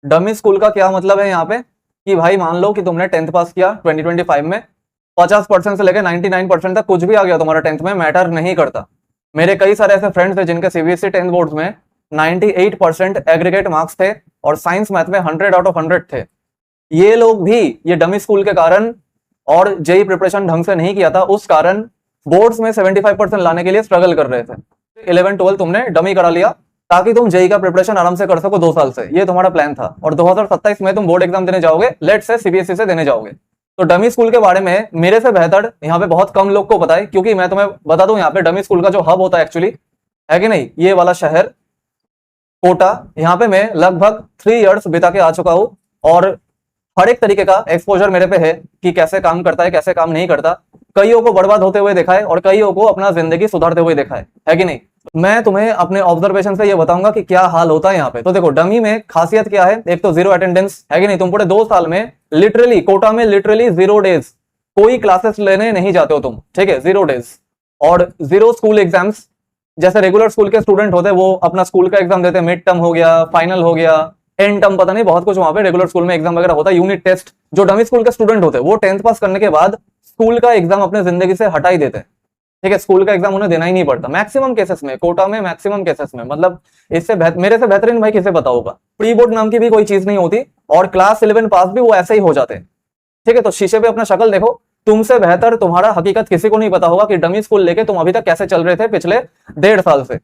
Dummy school का क्या मतलब है यहाँ पे कि भाई मान लो कि तुमने 10th पास किया 2025 में, 50% से लेकर 99% तक कुछ भी आ गया तुम्हारा 10th में, मैटर नहीं करता। मेरे कई सारे ऐसे फ्रेंड्स थे जिनके सीबीएसई 10th बोर्ड्स में 98% एग्रीगेट मार्क्स थे और साइंस मैथ में 100 आउट ऑफ 100 थे। ये लोग भी ये डमी स्कूल के कारण और जेई प्रिपरेशन ढंग से नहीं किया था, उस कारण बोर्ड्स में 75% लाने के लिए स्ट्रगल कर रहे थे। 11 12 तुमने डमी करा लिया ताकि तुम जेई का प्रिपरेशन आराम से कर सको 2 साल से, ये तुम्हारा प्लान था। और 2027 में तुम बोर्ड एग्जाम देने जाओगे, लेट से सीबीएसई से देने जाओगे। तो डमी स्कूल के बारे में मेरे से बेहतर यहाँ पे बहुत कम लोग को पता है, क्योंकि मैं तुम्हें बता दूं यहाँ पे डमी स्कूल का जो हब होता है एक्चुअली, है कि नहीं, ये वाला शहर कोटा, यहाँ पे मैं लगभग 3 इयर्स बिता के आ चुका हूँ और हर एक तरीके का एक्सपोजर मेरे पे है कि कैसे काम करता है, कैसे काम नहीं करता। कईयों को बर्बाद होते हुए देखा है और कईयों को अपना जिंदगी सुधारते हुए देखा है कि नहीं। मैं तुम्हें अपने ऑब्जर्वेशन से ये बताऊंगा कि क्या हाल होता है यहाँ पे। तो देखो डमी में खासियत क्या है, एक तो 0 अटेंडेंस, है कि नहीं। तुम पूरे 2 साल में लिटरली कोटा में लिटरली 0 डेज कोई क्लासेस लेने नहीं जाते हो तुम, ठीक है, 0 डेज। और 0 स्कूल एग्जाम्स, जैसे रेगुलर स्कूल के स्टूडेंट होते हैं वो अपना स्कूल का एग्जाम देते हैं, मिड टर्म हो गया, फाइनल हो गया, एंड टर्म, पता नहीं बहुत कुछ वहां पे रेगुलर स्कूल में एग्जाम वगैरह होता है, यूनिट टेस्ट। जो डमी स्कूल के स्टूडेंट होते हैं वो 10th पास करने के बाद स्कूल का एग्जाम अपने जिंदगी से हटा ही देते हैं, ठीक है। स्कूल का एग्जाम उन्हें देना ही नहीं पड़ता मैक्सिमम केसेस में, कोटा में मैक्सिमम केसेस में। मतलब इससे मेरे से बेहतरीन भाई किसे पता होगा। प्री बोर्ड नाम की भी कोई चीज नहीं होती और क्लास 11 पास भी वो ऐसे ही हो जाते हैं, ठीक है। तो शीशे पे अपना शक्ल देखो, तुमसे बेहतर तुम्हारा हकीकत किसी को नहीं पता होगा कि डमी स्कूल लेके तुम अभी तक कैसे चल रहे थे पिछले 1.5 साल से,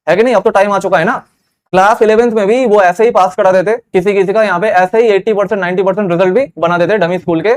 है कि नहीं। अब तो टाइम आ चुका है ना। क्लास 11th में भी वो ऐसे ही पास करा देते, किसी किसी का यहाँ पे ऐसे ही 80% 90% रिजल्ट भी बना देते डमी स्कूल के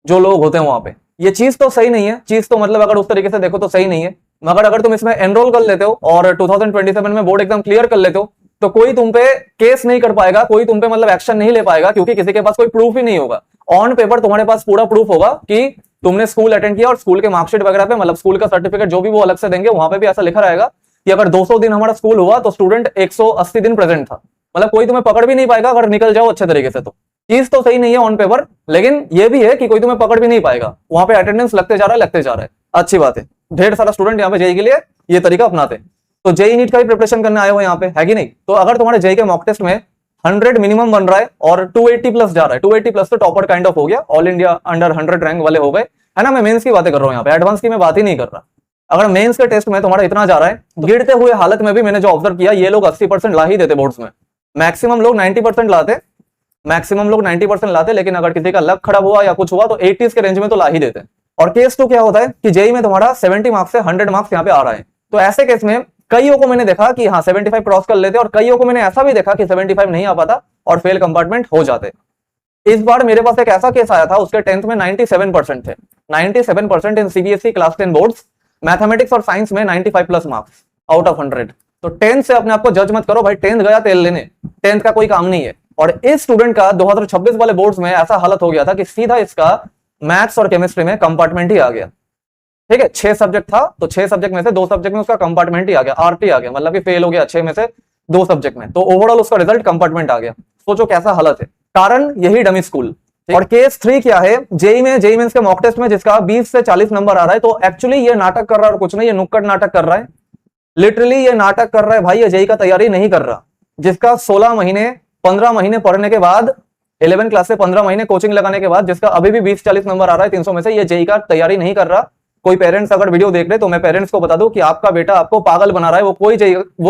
जो लोग होते हैं वहां पे। ये चीज तो सही नहीं है, चीज तो मतलब अगर उस तरीके से देखो तो सही नहीं है। मगर अगर तुम इसमें एनरोल कर लेते हो और 2027 में बोर्ड एग्जाम क्लियर कर लेते हो तो कोई तुम पे केस नहीं कर पाएगा, कोई तुम पे मतलब एक्शन नहीं ले पाएगा, क्योंकि किसी के पास कोई प्रूफ ही नहीं होगा। ऑन पेपर तुम्हारे पास पूरा प्रूफ होगा कि तुमने स्कूल अटेंड किया और स्कूल के मार्कशीट वगैरह पे, मतलब स्कूल का सर्टिफिकेट जो भी वो अलग से देंगे, वहां पे भी ऐसा लिखा रहेगा कि अगर 200 दिन हमारा स्कूल हुआ तो स्टूडेंट 180 दिन प्रेजेंट था। मतलब कोई तुम्हें पकड़ भी नहीं पाएगा अगर निकल जाओ अच्छे तरीके से। तो चीज तो सही नहीं है ऑन पेपर, लेकिन ये भी है कि कोई तुम्हें पकड़ भी नहीं पाएगा, वहां पे अटेंडेंस लगते जा रहा है। अच्छी बात है, ढेर सारा स्टूडेंट यहाँ पे जेई के लिए ये तरीका अपनाते। तो जेई नीट का भी प्रिपरेशन करने आए हो यहाँ पे, है कि नहीं। तो अगर तुम्हारे जेई के मॉक टेस्ट में 100 मिनिमम बन रहा है और 280 प्लस जा रहा है, 280 प्लस तो टॉपर काइंड ऑफ हो गया, ऑल इंडिया अंडर 100 रैंक वाले हो गए, है ना। मैं मेंस की बातें कर रहा हूँ यहाँ पे, एडवांस की मैं बात ही नहीं कर रहा। अगर मेंस के टेस्ट में तुम्हारा इतना जा रहा है, गिरते हुए हालत में भी मैंने जो ऑब्जर्व किया, ये लोग 80% ला ही देते बोर्ड्स में। मैक्सिमम लोग 90% लाते, लेकिन अगर किसी का लक खराब हुआ या कुछ हुआ तो 80s के रेंज में तो ला ही देते। और केस तो क्या होता है कि जेई में तुम्हारा 70 मार्क्स से 100 मार्क्स यहाँ पे आ रहा है। तो ऐसे केस में कईयों को मैंने देखा कि हाँ 75 क्रॉस कर लेते, और कईयों को मैंने ऐसा भी देखा कि 75 नहीं आ पाता और फेल कंपार्टमेंट हो जाते। इस बार मेरे पास एक ऐसा केस आया था, उसके 10th में 97% थे, 97% इन सीबीएसई क्लास 10 बोर्ड्स। मैथमेटिक्स और साइंस में 95 प्लस मार्क्स आउट ऑफ 100। तो 10th से अपने आप को जज मत करो भाई, 10th गया तेल लेने, 10th का कोई काम नहीं है। और इस स्टूडेंट का 2026 वाले बोर्ड्स में ऐसा हालत हो गया था कि सीधा इसका मैथ्स और केमिस्ट्री में कंपार्टमेंट ही आ गया, ठीक है। 6 सब्जेक्ट था तो 6 सब्जेक्ट में से 2 सब्जेक्ट में उसका कंपार्टमेंट ही आ गया, आरटी आ गया, मतलब कि फेल हो गया 6 में से 2 सब्जेक्ट में। तो ओवरऑल उसका रिजल्ट कंपार्टमेंट आ गया। सोचो कैसा हालत है, कारण यही डमी स्कूल। और केस 3 क्या है, जेई मेंस के मॉक टेस्ट में जिसका 20 से 40 नंबर आ रहा है, तो एक्चुअली ये नाटक कर रहा है और कुछ नहीं, ये नुक्कड़ नाटक कर रहा है, लिटरली ये नाटक कर रहा है भाई। ये जेई का तैयारी नहीं कर रहा, जिसका 16 महीने 15 महीने पढ़ने के बाद, 11 क्लास से 15 महीने कोचिंग लगाने के बाद, जिसका अभी भी 20-40 नंबर आ रहा है 300 में से, ये जेई का तैयारी नहीं कर रहा। कोई पेरेंट्स अगर वीडियो देख रहे तो मैं पेरेंट्स को बता दूं कि आपका बेटा आपको पागल बना रहा है। वो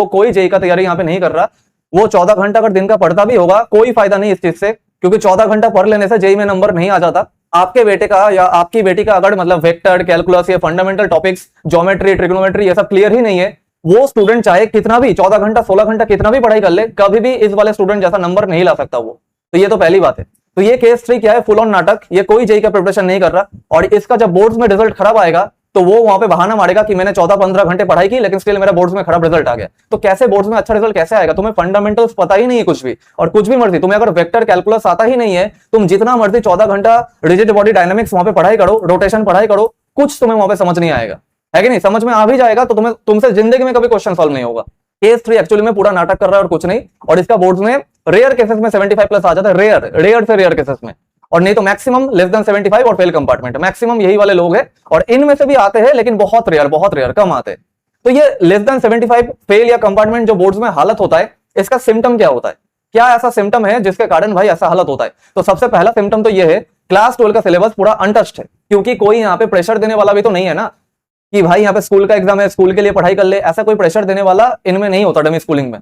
कोई जेई का तैयारी यहाँ पे नहीं कर रहा। वो 14 घंटा अगर दिन का पढ़ता भी होगा, कोई फायदा नहीं इस चीज से, क्योंकि 14 घंटा पढ़ लेने से जेई में नंबर नहीं आ जाता। आपके बेटे का या आपकी बेटी का अगर मतलब वेक्टर कैलकुलस या फंडामेंटल टॉपिक्स, ज्योमेट्री, ट्रिग्नोमेट्री, ये सब क्लियर ही नहीं है, वो स्टूडेंट चाहे कितना भी 14 घंटा 16 घंटा कितना भी पढ़ाई कर ले, कभी भी इस वाले स्टूडेंट जैसा नंबर नहीं ला सकता वो। तो ये तो पहली बात है। तो ये केस 3 क्या है, फुल ऑन नाटक। ये कोई जेई का प्रिपरेशन नहीं कर रहा, और इसका जब बोर्ड्स में रिजल्ट खराब आएगा तो वो वहां पे बहाना मारेगा कि मैंने 14-15 घंटे पढ़ाई की लेकिन स्टिल मेरा बोर्ड्स में खराब रिजल्ट आ गया। तो कैसे बोर्ड्स में अच्छा रिजल्ट कैसे आएगा? तुम्हें फंडामेंटल्स पता ही नहीं है कुछ भी, और कुछ भी मर्जी, तुम्हें अगर वेक्टर कैलकुलस आता ही नहीं है, तुम जितना मर्जी 14 घंटा रिजिड बॉडी डायनामिक्स वहां पे पढ़ाई करो, रोटेशन पढ़ाई करो, कुछ तुम्हें वहां पे समझ नहीं आएगा, है कि नहीं। समझ में आ भी जाएगा तो तुमसे जिंदगी में कभी क्वेश्चन सॉल्व नहीं होगा। केस 3 एक्चुअली में पूरा नाटक कर रहा है और कुछ नहीं। और इसका बोर्ड्स में रेयर केसेस में 75 प्लस आ जाता है, रेयर से रेयर केसेस में, और नहीं तो मैक्सिमम लेस देन 75 और फेल कंपार्टमेंट, मैक्सिमम यही वाले लोग हैं। और इनमें से भी आते हैं लेकिन बहुत रेयर कम आते हैं। तो ये लेस देन 75 फेल या कंपार्टमेंट जो बोर्ड्स में हालत होता है, इसका सिम्टम क्या होता है? क्या ऐसा सिम्टम है जिसके कारण भाई ऐसा हालत होता है? तो सबसे पहला सिम्टम तो ये है, क्लास 12 का सिलेबस पूरा अनटच्ड है, क्योंकि कोई यहाँ पे प्रेशर देने वाला भी तो नहीं है ना कि भाई यहाँ पे स्कूल का एग्जाम है, स्कूल के लिए पढ़ाई कर ले, ऐसा कोई प्रेशर देने वाला इनमें नहीं होता डमी स्कूलिंग में।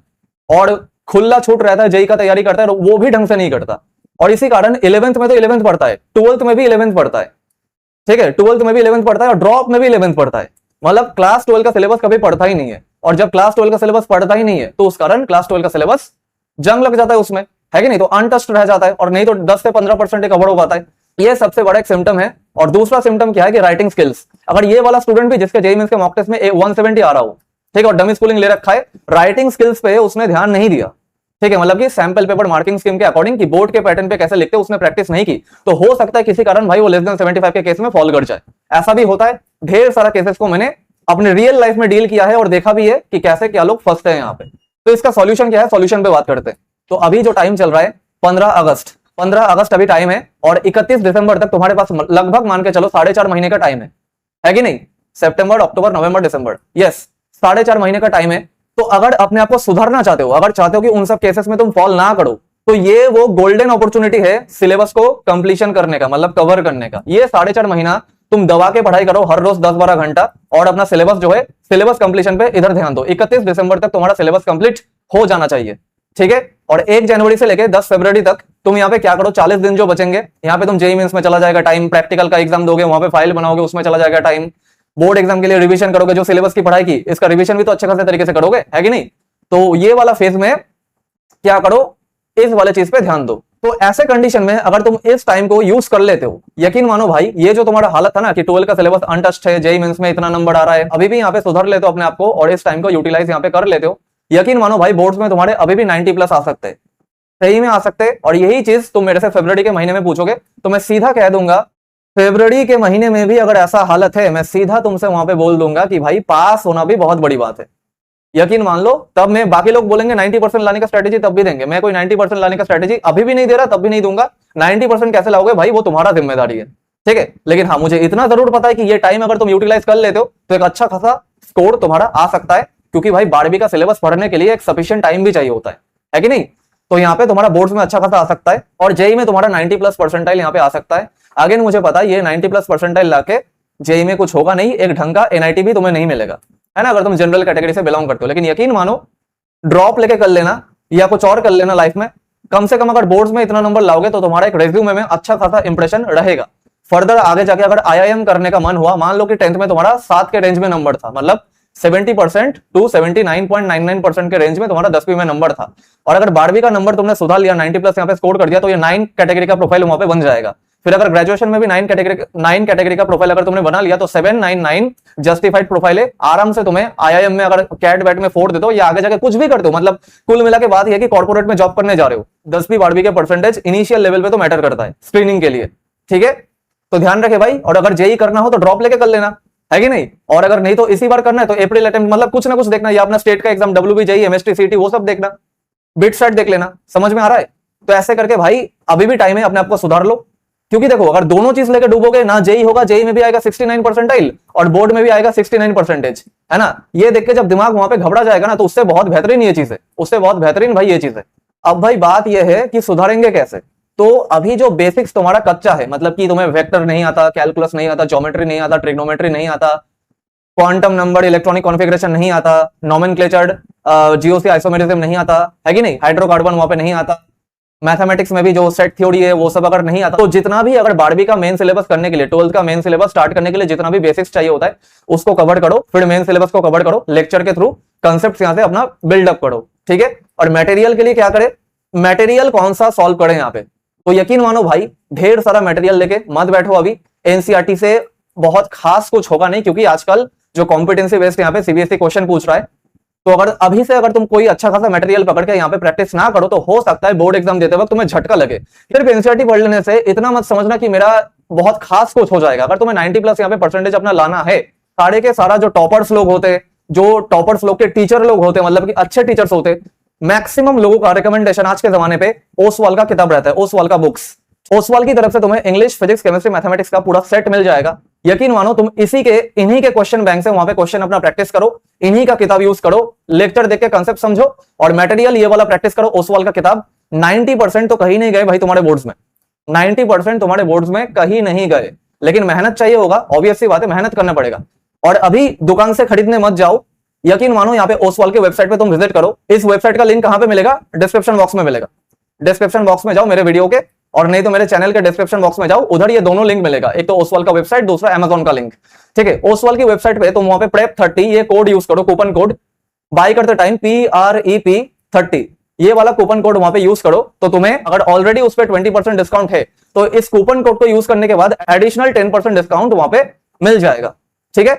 और खुला छूट रहता है, जेई का तैयारी करता है, वो भी ढंग से नहीं करता। और इसी कारण 11th में तो 11th पढ़ता है, 12th में भी 11th पढ़ता है, ठीक है, 12th में भी 11th पढ़ता है और ड्रॉप में भी 11th पढ़ता है। मतलब क्लास 12 का सिलेबस कभी पढ़ता ही नहीं है। और जब क्लास 12 का सिलेबस पढ़ता ही नहीं है तो उस कारण क्लास 12 का सिलेबस जंग लग जाता है उसमें, है कि नहीं? तो अनटच्ड रह जाता है, और नहीं तो 10 से 15% कवर हो पाता है। ये सबसे बड़ा एक सिम्टम है। और दूसरा सिम्टम क्या है कि राइटिंग स्किल्स। अगर ये वाला स्टूडेंट भी जिसके जेईई मेंस के मॉक टेस्ट में 170 आ रहा हो, ठीक है, और डमी स्कूलिंग ले रखा है, राइटिंग स्किल्स पे उसने ध्यान नहीं दिया, ठीक है, मतलब कि सैंपल पेपर मार्किंग स्कीम के अकॉर्डिंग कि बोर्ड के पैटर्न पे कैसे लिखते हैं उसने प्रैक्टिस नहीं की, तो हो सकता है किसी कारण भाई वो लेस देन 75 के केस में फॉल कर जाए। ऐसा भी होता है, ढेर सारा केसेस को मैंने अपने रियल लाइफ में डील किया है और देखा भी है कि कैसे क्या लोग फंसते हैं यहाँ पे। तो इसका सॉल्यूशन क्या है, सॉल्यूशन पे बात करते हैं। तो अभी जो टाइम चल रहा है 15 अगस्त अभी टाइम है, और 31 दिसंबर तक तुम्हारे पास लगभग मान के चलो 4.5 महीने का टाइम है कि नहीं? सितंबर, अक्टूबर, नवंबर, दिसंबर, यस, 4.5 महीने का टाइम है। तो अगर अपने आप को सुधारना चाहते हो, अगर चाहते हो कि उन सब केसेस में तुम फॉल ना करो, तो ये वो गोल्डन अपॉर्चुनिटी है सिलेबस को कंप्लीशन करने का, मतलब कवर करने का। ये 4.5 महीना तुम दबा के पढ़ाई करो हर रोज 10-12 घंटा, और अपना सिलेबस जो है, सिलेबस कंप्लीशन पे इधर ध्यान दो। 31 दिसंबर तक तुम्हारा सिलेबस कंप्लीट हो जाना चाहिए, ठीक है। और 1 जनवरी से लेकर 10 फरवरी तक तुम यहाँ पे क्या करो, 40 दिन जो बचेंगे, यहाँ पे तुम जेईई मेंस में चला जाएगा टाइम, प्रैक्टिकल का एग्जाम दोगे, वहां पे फाइल बनाओगे, उसमें चला जाएगा टाइम, बोर्ड एग्जाम के लिए रिवीजन करोगे, जो सिलेबस की पढ़ाई की इसका रिवीजन भी तो अच्छे खासे तरीके से करोगे, है कि नहीं? तो ये वाला फेज में क्या करो, इस वाले चीज पे ध्यान दो। तो ऐसे कंडीशन में अगर तुम इस टाइम को यूज कर लेते हो, यकीन मानो भाई, ये जो तुम्हारा हालत था ना कि 12 का सिलेबस अनटच्ड है, जेईई मेंस में इतना नंबर आ रहा है, अभी भी यहाँ पे सुधर लेते हो अपने आप को और इस टाइम को यूटिलाइज यहाँ पे कर लेते हो, यकीन मानो भाई बोर्ड्स में तुम्हारे अभी भी 90+ आ सकते हैं, सही में आ सकते हैं। और यही चीज तुम मेरे से फरवरी के महीने में पूछोगे तो मैं सीधा कह दूंगा, फरवरी के महीने में भी अगर ऐसा हालत है, मैं सीधा तुमसे वहां पे बोल दूंगा कि भाई पास होना भी बहुत बड़ी बात है, यकीन मान लो। तब मैं, बाकी लोग बोलेंगे 90% लाने का स्ट्रेटेजी, तब भी देंगे, मैं कोई 90% लाने का स्ट्रेटेजी अभी भी नहीं दे रहा, तब भी नहीं दूंगा। 90% कैसे लाओगे भाई, वो तुम्हारा जिम्मेदारी है, ठीक है। लेकिन हाँ, मुझे इतना जरूर पता है कि ये टाइम अगर तुम यूटिलाइज कर लेते हो तो एक अच्छा खासा स्कोर तुम्हारा आ सकता है, क्योंकि भाई 12वीं का सिलेबस पढ़ने के लिए एक सफिशिएंट टाइम भी चाहिए होता है कि नहीं? तो यहाँ पे तुम्हारा बोर्ड्स में अच्छा खासा आ सकता है, और जेईई में तुम्हारा 90+ परसेंटाइल यहाँ पे आ सकता है। अगेन मुझे पता है ये 90+ परसेंटाइल लाके जेईई में कुछ होगा नहीं, एक ढंग का एनआईटी भी तुम्हें नहीं मिलेगा, है ना, अगर तुम जनरल कैटेगरी से बिलोंग करते हो। लेकिन यकीन मानो, ड्रॉप लेके कर लेना या कुछ और कर लेना लाइफ में, कम से कम अगर बोर्ड्स में इतना नंबर लाओगे तो तुम्हारा एक रेज्यूमे में अच्छा खासा इंप्रेशन रहेगा। फर्दर आगे जाके अगर आईआईएम करने का मन हुआ, मान लो कि 10th में तुम्हारा 7 के रेंज में नंबर था, मतलब 70% टू 79.99% के रेंज में तुम्हारा 10वीं में नंबर था, और अगर 12वीं का नंबर तुमने सुधार लिया, 90+ यहाँ पे स्कोर कर दिया, तो ये 9 कैटेगरी का प्रोफाइल वहां पे बन जाएगा। फिर अगर ग्रेजुएशन में भी 9 कैटेगरी का प्रोफाइल अगर तुमने बना लिया तो 799 जस्टिफाइड प्रोफाइल है, आराम से तुम्हें आईआईएम में अगर कैट बैट में 4 दे दो या आगे जाके कुछ भी कर दो, मतलब कुल मिला के बात यह कि कॉर्पोरेट में जॉब करने जा रहे हो, 10वीं 12वीं के परसेंटेज इनिशियल लेवल पे तो मैटर करता है स्क्रीनिंग के लिए, ठीक है। तो ध्यान रखे भाई, और अगर जेईई करना हो तो ड्रॉप लेके कर लेना, है कि नहीं? और अगर नहीं तो इसी बार करना है तो अप्रैल अटेम्प्ट, मतलब कुछ ना कुछ देखना, या अपना स्टेट का एग्जाम, डब्ल्यूबी, जेईई, एमएसटी, सीटी, वो सब देखना, बिट सेट देख लेना, समझ में आ रहा है? तो ऐसे करके भाई अभी भी टाइम है, अपने आप को सुधार लो। क्योंकि देखो, अगर दोनों चीज लेकर डूबोगे ना, जेईई होगा, जेईई में भी आएगा 69 परसेंटाइल और बोर्ड में भी आएगा 69 परसेंटेज, है ना, ये देख के जब दिमाग वहां पे घबरा जाएगा ना, तो उससे बहुत बेहतरीन ये चीज है, उससे बहुत बेहतरीन भाई ये चीज है। अब भाई बात यह है कि सुधारेंगे कैसे? तो अभी जो बेसिक्स तुम्हारा कच्चा है, मतलब कि तुम्हें वेक्टर नहीं आता, कैलकुलस नहीं आता, ज्योमेट्री नहीं आता, ट्रिग्नोमेट्री नहीं आता, क्वांटम नंबर, इलेक्ट्रॉनिक कॉन्फ़िगरेशन नहीं आता, नोमेनक्लेचर, जीओसी आइसोमेरिज्म नहीं आता, है कि नहीं, हाइड्रोकार्बन वहां पे नहीं आता, मैथमेटिक्स में भी जो सेट थ्योरी है वो सब अगर नहीं आता, तो जितना भी अगर 12वीं का मेन सिलेबस करने के लिए, 12th का मेन सिलेबस स्टार्ट करने के लिए जितना भी बेसिक्स चाहिए होता है उसको कवर करो, फिर मेन सिलेबस को कवर करो, लेक्चर के थ्रू कंसेप्ट यहां से अपना बिल्डअप करो, ठीक है। और मटेरियल के लिए क्या करें, मटेरियल कौन सा सॉल्व करें यहाँ पे? तो यकीन मानो भाई, ढेर सारा मटेरियल लेके मत बैठो, अभी एनसीईआरटी से बहुत खास कुछ होगा नहीं, क्योंकि आजकल जो कॉम्पिटेंसी बेस्ड यहाँ पे सीबीएसई क्वेश्चन पूछ रहा है, तो अगर अभी से अगर तुम कोई अच्छा खासा मटेरियल पकड़ के यहाँ पे प्रैक्टिस ना करो तो हो सकता है बोर्ड एग्जाम देते वक्त तुम्हें झटका लगे। सिर्फ एनसीईआरटी पढ़ लेने से इतना मत समझना कि मेरा बहुत खास कुछ हो जाएगा। अगर तुम्हें 90+ यहाँ पे परसेंटेज अपना लाना है, सारे के सारा जो टॉपर्स लोग होते, जो टॉपर्स लोग के टीचर लोग होते, मतलब कि अच्छे टीचर्स होते, मैक्सिमम लोगों का रिकमेंडेशन आज के जमाने पे ओसवाल का किताब रहता है, ओसवाल का बुक्स। ओसवाल की तरफ से तुम्हें इंग्लिश, फिजिक्स, केमिस्ट्री, मैथमेटिक्स का पूरा सेट मिल जाएगा। यकीन मानो, तुम इन्हीं के क्वेश्चन बैंक से वहां पे क्वेश्चन अपना प्रैक्टिस करो, इन्हीं का किताब यूज करो, लेक्चर देख के कंसेप्ट समझो, और मटेरियल ये वाला प्रैक्टिस करो, ओसवाल का किताब, 90% तो कहीं नहीं गए भाई तुम्हारे बोर्ड्स में, 90% तुम्हारे बोर्ड्स में कहीं नहीं गए, लेकिन मेहनत चाहिए होगा, ऑब्वियस सी बात है, मेहनत करना पड़ेगा। और अभी दुकान से खरीदने मत जाओ, यकीन मानो यहाँ पे ओसवाल के वेबसाइट पे तुम विजिट करो। इस वेबसाइट का लिंक कहां पे मिलेगा? डिस्क्रिप्शन बॉक्स में मिलेगा। डिस्क्रिप्शन बॉक्स में जाओ मेरे वीडियो के, और नहीं तो मेरे चैनल के डिस्क्रिप्शन बॉक्स में जाओ, उधर ये दोनों लिंक मिलेगा, एक तो ओसवाल का वेबसाइट, दूसरा अमेजॉन का लिंक। ठीक है, ओसवाल की वेबसाइट पे तुम वहां पे प्रेप30 ये कोड यूज करो, कूपन कोड बाय करते टाइम PREP30 ये वाला कूपन कोड वहां पे यूज करो, तो तुम्हें अगर ऑलरेडी उस पर 20% डिस्काउंट है तो इस कूपन कोड को यूज करने के बाद एडिशनल 10% डिस्काउंट वहां पे मिल जाएगा। ठीक है,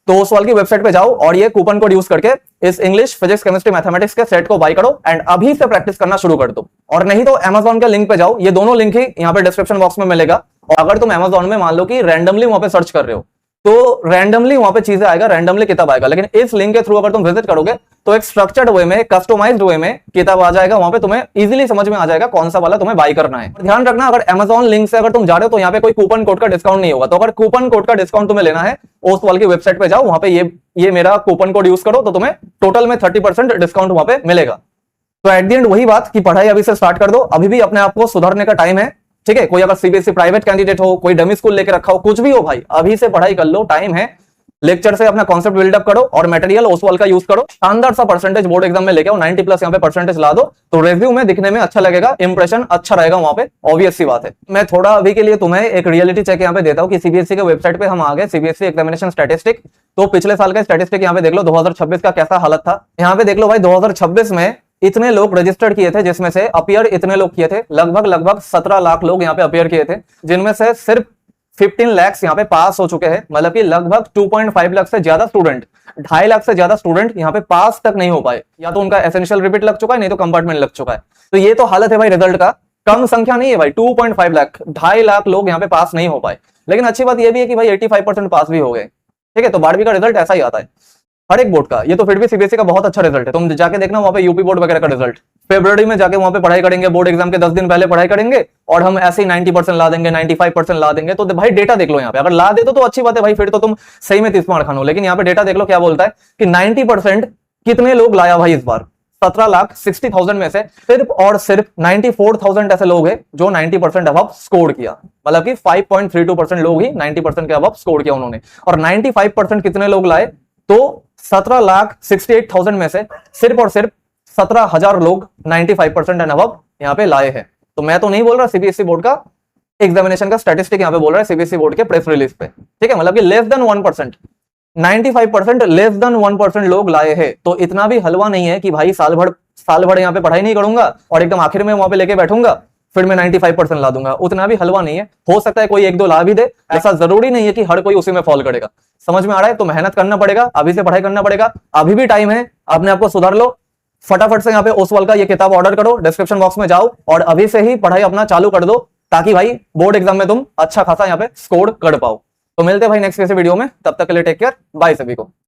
तो ओसवाल की वेबसाइट पे जाओ और ये कूपन कोड यूज करके इस इंग्लिश, फिजिक्स, केमिस्ट्री, मैथमेटिक्स के सेट को बाय करो एंड अभी से प्रैक्टिस करना शुरू कर दो। और नहीं तो अमेजॉन के लिंक पे जाओ, ये दोनों लिंक ही यहाँ पे डिस्क्रिप्शन बॉक्स में मिलेगा। और अगर तुम अमेजॉन में मान लो कि रैंडमली वहां पे सर्च कर रहे हो तो रैंडमली वहां पे चीजें आएगा, रैंडमली किताब आएगा, लेकिन इस लिंक के थ्रू अगर तुम विजिट करोगे तो एक स्ट्रक्चर्ड वे में, कस्टमाइज्ड वे में किताब आ जाएगा, वहां पे तुम्हें इजीली समझ में आ जाएगा कौन सा वाला तुम्हें बाय करना है। ध्यान रखना, अगर अमेजॉन लिंक से अगर तुम जा रहे हो तो यहाँ पे कोई कूपन कोड का डिस्काउंट नहीं होगा, तो अगर कूपन कोड का डिस्काउंट तुम्हें लेना है ओसवाल की वेबसाइट पे जाओ, वहां पे ये मेरा कूपन कोड यूज करो तो तुम्हें टोटल में 30% डिस्काउंट वहां पे मिलेगा। तो एट द एंड वही बात कि पढ़ाई अभी से स्टार्ट कर दो, अभी भी अपने आप को सुधारने का टाइम है। ठीक है, कोई अगर सीबीएसई प्राइवेट कैंडिडेट हो, कोई डमी स्कूल लेके रखा हो, कुछ भी हो भाई, अभी से पढ़ाई कर लो, टाइम है। लेक्चर से अपना कॉन्सेप्ट बिल्डअप करो और मटेरियल ओसवाल का यूज करो, शानदार सा परसेंटेज बोर्ड एग्जाम में लेके आओ, 90+ यहाँ पे परसेंटेज ला दो, तो रिव्यू में दिखने में अच्छा लगेगा, इंप्रेशन अच्छा रहेगा वहां पे, ऑब्वियस सी बात है। मैं थोड़ा अभी के लिए तुम्हें एक रियलिटी चेक यहाँ पे देता हूँ कि सीबीएसई के वेबसाइट पे हम आ गए, सीबीएसई एग्जामिनेशन स्टैटिस्टिक। तो पिछले साल का स्टैटिस्टिक यहाँ पे देख लो, 2026 का कैसा हालत था। यहाँ पे देख लो भाई, 2026 में इतने लोग रजिस्टर्ड किए थे, जिसमें से अपियर इतने लोग किए थे, लगभग 17 लाख लोग यहाँ पे अपियर किए थे, जिनमें से सिर्फ 15 लाख यहाँ पे पास हो चुके हैं। मतलब कि लगभग 2.5 लाख से ज्यादा स्टूडेंट, 2.5 लाख से ज्यादा स्टूडेंट यहाँ पे पास तक नहीं हो पाए, या तो उनका एसेंशियल रिपीट लग चुका है, नहीं तो कंपार्टमेंट लग चुका है। तो ये तो हालत है भाई रिजल्ट का, कम संख्या नहीं है भाई, 2.5 लाख, 2.5 लाख लोग यहाँ पे पास नहीं हो पाए। लेकिन अच्छी बात यह भी है कि भाई 85% पास भी हो गए। ठीक है, तो 12वीं का रिजल्ट ऐसा ही आता है हर एक बोर्ड का, ये तो फिर भी सीबीएसई का बहुत अच्छा रिजल्ट है। तुम जाके देखना वहां पे यूपी बोर्ड वगैरह का रिजल्ट, फरवरी में जाके वहां पे पढ़ाई करेंगे, बोर्ड एग्जाम के 10 दिन पहले पढ़ाई करेंगे और हम ऐसे ही 90% ला देंगे, 95% ला देंगे। तो भाई डेटा देख लो यहाँ पे, अगर ला दे तो अच्छी बात है भाई, फिर तो तुम सही में 30 मार खानो। लेकिन यहाँ पे डेटा देख लो क्या बोलता है कि 90% कितने लोग लाया भाई इस बार, 17,60,000 में से सिर्फ और सिर्फ 94,000 ऐसे लोग हैं जो 90% अबव स्कोर किया। मतलब कि 5.32% लोग ही 90% के अबव स्कोर किया उन्होंने। और 95% कितने लोग लाए, तो 17,68,000 में से सिर्फ और सिर्फ 17,000 लोग 95% एंड अबव यहाँ पे लाए हैं। तो मैं तो नहीं बोल रहा, सीबीएसई बोर्ड का एग्जामिनेशन का स्टैटिस्टिक यहाँ पे बोल रहा है सीबीएसई बोर्ड के प्रेस रिलीज पे। ठीक है, मतलब कि लेस देन 1%, 95% लेस देन 1% लोग लाए हैं। तो इतना भी हलवा नहीं है कि भाई साल भर यहाँ पे पढ़ाई नहीं करूंगा और एकदम आखिर में वहां पे लेके बैठूंगा फिर मैं 95% ला दूंगा, उतना भी हलवा नहीं है। हो सकता है कोई 1-2 ला भी दे, ऐसा जरूरी नहीं है कि हर कोई उसी में फॉल करेगा। समझ में आ रहा है? तो मेहनत करना पड़ेगा, अभी से पढ़ाई करना पड़ेगा, अभी भी टाइम है, अपने आप को सुधार लो। फटाफट से यहाँ पे ओसवाल का ये किताब ऑर्डर करो, डिस्क्रिप्शन बॉक्स में जाओ और अभी से ही पढ़ाई अपना चालू कर दो, ताकि भाई बोर्ड एग्जाम में तुम अच्छा खासा यहाँ पे स्कोर कर पाओ। तो मिलते हैं भाई नेक्स्ट किसी वीडियो में, तब तक के लिए टेक केयर, बाय सभी को।